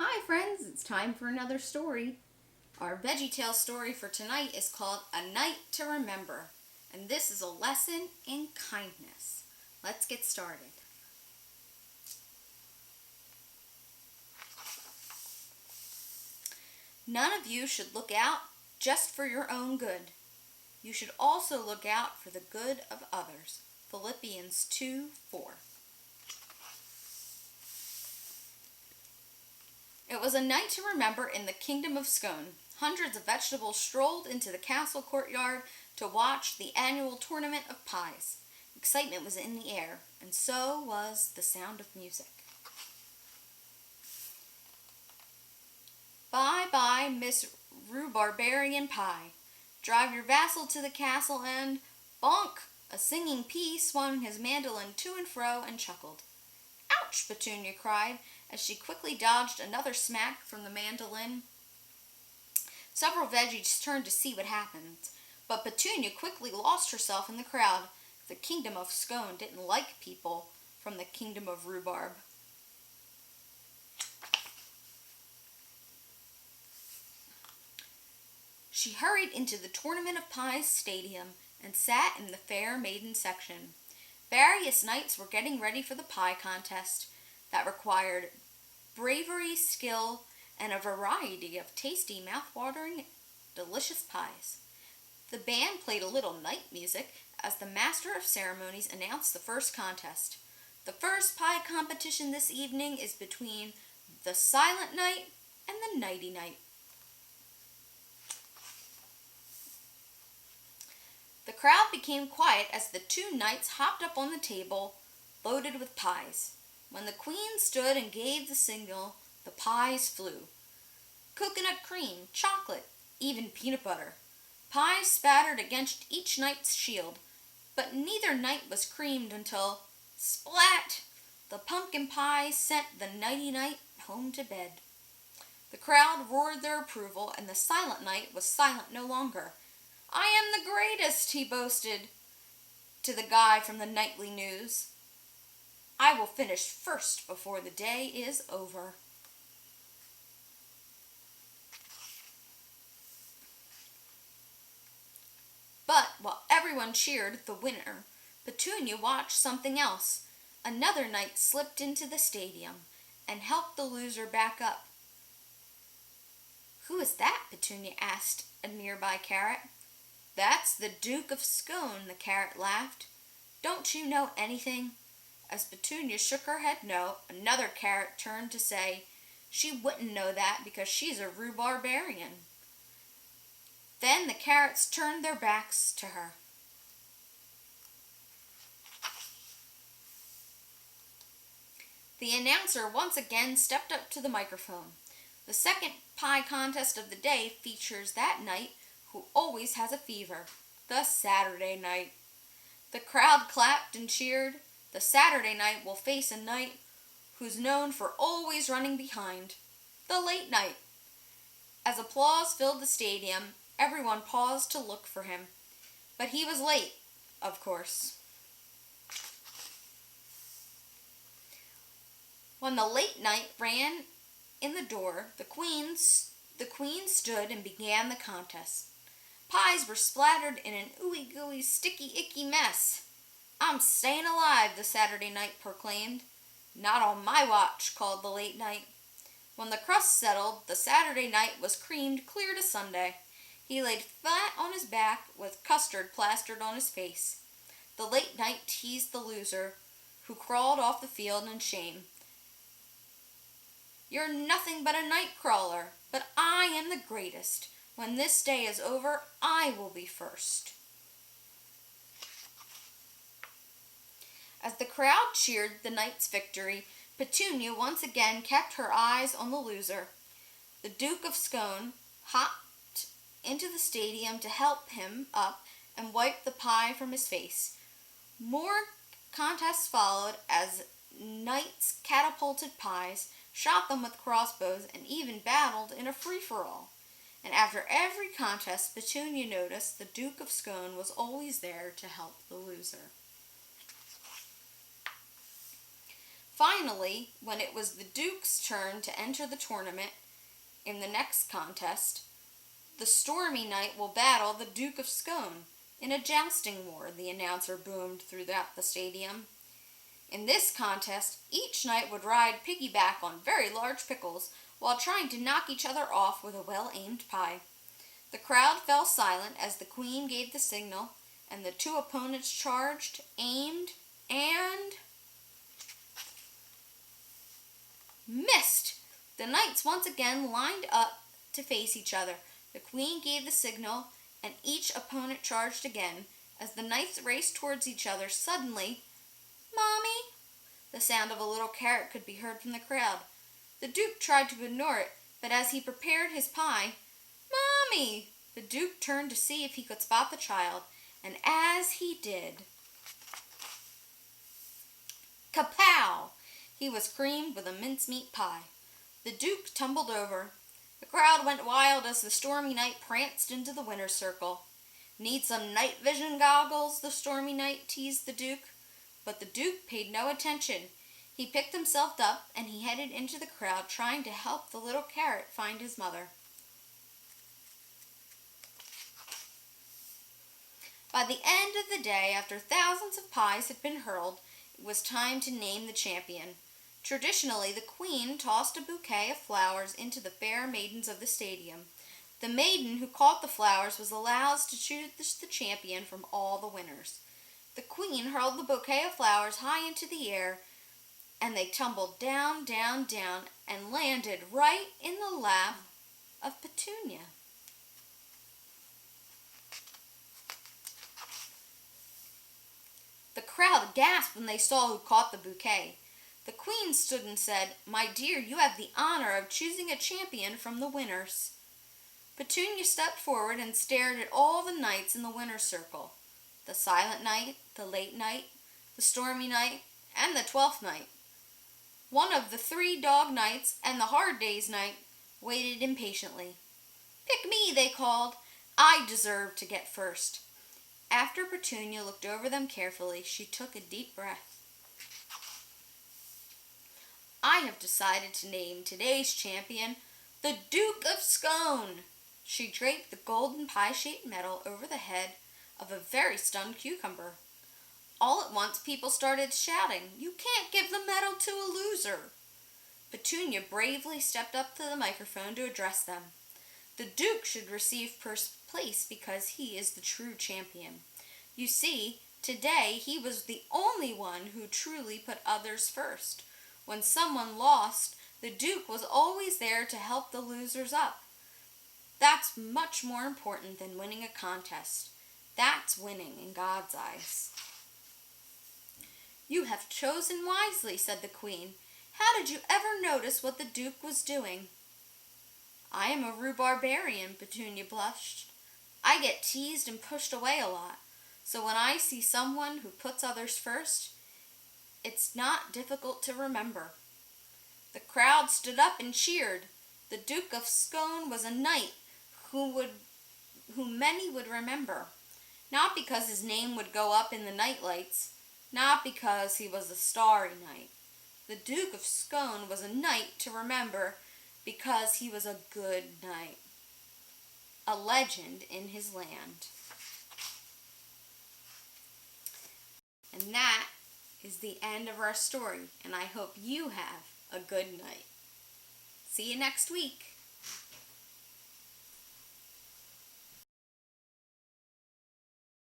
Hi friends, it's time for another story. Our Veggie Tale story for tonight is called A Night to Remember, and this is a lesson in kindness. Let's get started. None of you should look out just for your own good. You should also look out for the good of others. Philippians 2:4. It was a night to remember in the kingdom of Scone. Hundreds of vegetables strolled into the castle courtyard to watch the annual tournament of pies. Excitement was in the air, and so was the sound of music. Bye bye, Miss Rhubarbarian Pie. Drive your vassal to the castle and bonk! A singing pea swung his mandolin to and fro and chuckled. Ouch! Petunia cried as she quickly dodged another smack from the mandolin. Several veggies turned to see what happened, but Petunia quickly lost herself in the crowd. The kingdom of Scone didn't like people from the kingdom of rhubarb. She hurried into the Tournament of Pies stadium and sat in the fair maiden section. Various knights were getting ready for the pie contest that required bravery, skill, and a variety of tasty, mouth-watering, delicious pies. The band played a little night music as the master of ceremonies announced the first contest. The first pie competition this evening is between the Silent Knight and the Nighty Knight. The crowd became quiet as the two knights hopped up on the table loaded with pies. When the queen stood and gave the signal, the pies flew. Coconut cream, chocolate, even peanut butter. Pies spattered against each knight's shield, but neither knight was creamed until, splat! The pumpkin pie sent the Nighty Knight home to bed. The crowd roared their approval, and the Silent Knight was silent no longer. I am the greatest, he boasted to the guy from the Nightly News. I will finish first before the day is over. But while everyone cheered the winner, Petunia watched something else. Another knight slipped into the stadium and helped the loser back up. Who is that? Petunia asked a nearby carrot. That's the Duke of Scone, the carrot laughed. Don't you know anything? As Petunia shook her head no, another carrot turned to say, she wouldn't know that because she's a rhubarbarian. Then the carrots turned their backs to her. The announcer once again stepped up to the microphone. The second pie contest of the day features that knight who always has a fever, the Saturday Knight. The crowd clapped and cheered. The Saturday Knight will face a knight who's known for always running behind, the Late Knight. As applause filled the stadium, everyone paused to look for him. But he was late, of course. When the Late Knight ran in the door, the queen stood and began the contest. Pies were splattered in an ooey-gooey, sticky, icky mess. I'm staying alive, the Saturday Knight proclaimed. Not on my watch, called the Late Knight. When the crust settled, the Saturday Knight was creamed clear to Sunday. He laid flat on his back with custard plastered on his face. The Late Knight teased the loser, who crawled off the field in shame. You're nothing but a night crawler, but I am the greatest. When this day is over, I will be first. As the crowd cheered the knight's victory, Petunia once again kept her eyes on the loser. The Duke of Scone hopped into the stadium to help him up and wipe the pie from his face. More contests followed as knights catapulted pies, shot them with crossbows, and even battled in a free-for-all. And after every contest, Petunia noticed the Duke of Scone was always there to help the loser. Finally, when it was the Duke's turn to enter the tournament in the next contest, the Stormy Knight will battle the Duke of Scone in a jousting war, the announcer boomed throughout the stadium. In this contest, each knight would ride piggyback on very large pickles while trying to knock each other off with a well-aimed pie. The crowd fell silent as the Queen gave the signal, and the two opponents charged, aimed, and missed. The knights once again lined up to face each other. The Queen gave the signal, and each opponent charged again. As the knights raced towards each other, suddenly, "Mommy!" The sound of a little carrot could be heard from the crowd. The Duke tried to ignore it, but as he prepared his pie, "Mommy!" The Duke turned to see if he could spot the child, and as he did, kapow! He was creamed with a mincemeat pie. The Duke tumbled over. The crowd went wild as the Stormy Knight pranced into the winner's circle. "Need some night vision goggles?" the Stormy Knight teased the Duke. But the Duke paid no attention. He picked himself up and he headed into the crowd, trying to help the little carrot find his mother. By the end of the day, after thousands of pies had been hurled, it was time to name the champion. Traditionally, the Queen tossed a bouquet of flowers into the fair maidens of the stadium. The maiden who caught the flowers was allowed to choose the champion from all the winners. The Queen hurled the bouquet of flowers high into the air, and they tumbled down, down, down, and landed right in the lap of Petunia. The crowd gasped when they saw who caught the bouquet. The Queen stood and said, "My dear, you have the honor of choosing a champion from the winners." Petunia stepped forward and stared at all the knights in the winner's circle. The Silent Knight, the Late Knight, the Stormy Knight, and the 12th Knight. One of the 3 Dog Knights and the Hard Day's Knight waited impatiently. "Pick me," they called. "I deserve to get first." After Petunia looked over them carefully, she took a deep breath. "I have decided to name today's champion the Duke of Scone." She draped the golden pie-shaped medal over the head of a very stunned cucumber. All at once, people started shouting, "You can't give the medal to a loser!" Petunia bravely stepped up to the microphone to address them. "The Duke should receive first place because he is the true champion. You see, today he was the only one who truly put others first. When someone lost, the Duke was always there to help the losers up. That's much more important than winning a contest. That's winning in God's eyes." "You have chosen wisely," said the Queen. "How did you ever notice what the Duke was doing?" "I am a rhubarbarian," Petunia blushed. "I get teased and pushed away a lot, so when I see someone who puts others first, it's not difficult to remember." The crowd stood up and cheered. The Duke of Scone was a knight who many would remember, not because his name would go up in the night lights, not because he was a starry knight. The Duke of Scone was a knight to remember because he was a good knight, a legend in his land. And that is the end of our story, and I hope you have a good night. See you next week.